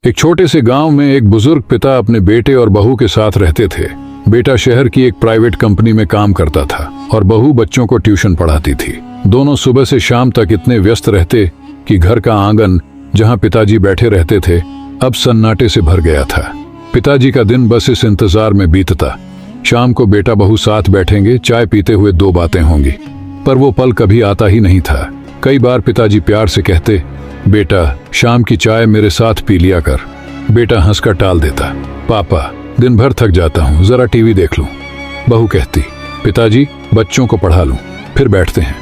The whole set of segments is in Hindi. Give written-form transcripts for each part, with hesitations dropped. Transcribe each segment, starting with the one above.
एक छोटे से गांव में एक बुजुर्ग पिता अपने बेटे और बहू के साथ रहते थे। बेटा शहर की एक प्राइवेट कंपनी में काम करता था और बहू बच्चों को ट्यूशन पढ़ाती थी। दोनों सुबह से शाम तक इतने व्यस्त रहते कि घर का आंगन जहां पिताजी बैठे रहते थे अब सन्नाटे से भर गया था। पिताजी का दिन बस इस इंतजार में बीतता, शाम को बेटा बहू साथ बैठेंगे, चाय पीते हुए दो बातें होंगी। पर वो पल कभी आता ही नहीं था। कई बार पिताजी प्यार से कहते, बेटा शाम की चाय मेरे साथ पी लिया कर। बेटा हंसकर टाल देता, पापा दिन भर थक जाता हूँ, जरा टीवी देख लूं। बहू कहती, पिताजी बच्चों को पढ़ा लूं, फिर बैठते हैं।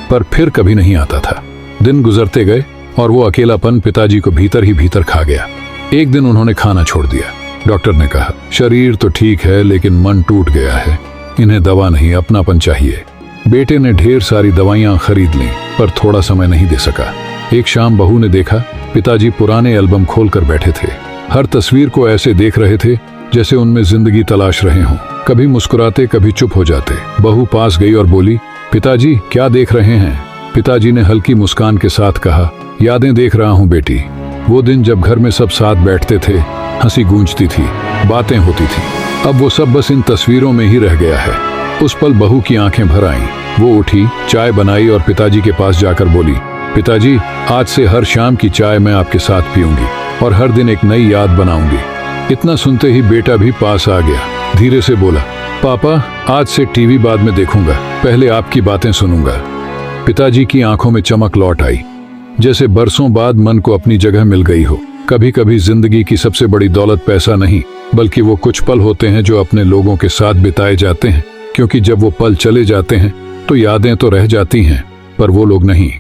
पर फिर कभी नहीं आता था। दिन गुजरते गए और वो अकेलापन पिताजी को भीतर ही भीतर खा गया। एक दिन उन्होंने खाना छोड़ दिया। डॉक्टर ने कहा, शरीर तो ठीक है लेकिन मन टूट गया है, इन्हें दवा नहीं अपनापन चाहिए। बेटे ने ढेर सारी दवाइयां खरीद लीं पर थोड़ा समय नहीं दे सका। एक शाम बहू ने देखा पिताजी पुराने एल्बम खोलकर बैठे थे। हर तस्वीर को ऐसे देख रहे थे जैसे उनमें जिंदगी तलाश रहे हों। कभी मुस्कुराते कभी चुप हो जाते। बहू पास गई और बोली, पिताजी क्या देख रहे हैं? पिताजी ने हल्की मुस्कान के साथ कहा, यादें देख रहा हूँ बेटी। वो दिन जब घर में सब साथ बैठते थे, हंसी गूंजती थी, बातें होती थी। अब वो सब बस इन तस्वीरों में ही रह गया है। उस पल बहू की आंखें भर आईं। वो उठी, चाय बनाई और पिताजी के पास जाकर बोली, पिताजी आज से हर शाम की चाय मैं आपके साथ पीऊंगी और हर दिन एक नई याद बनाऊंगी। इतना सुनते ही बेटा भी पास आ गया। धीरे से बोला, पापा आज से टीवी बाद में देखूंगा, पहले आपकी बातें सुनूंगा। पिताजी की आंखों में चमक लौट आई, जैसे बरसों बाद मन को अपनी जगह मिल गई हो। कभी कभी जिंदगी की सबसे बड़ी दौलत पैसा नहीं, बल्कि वो कुछ पल होते हैं जो अपने लोगों के साथ बिताए जाते हैं। क्योंकि जब वो पल चले जाते हैं तो यादें तो रह जाती हैं, पर वो लोग नहीं।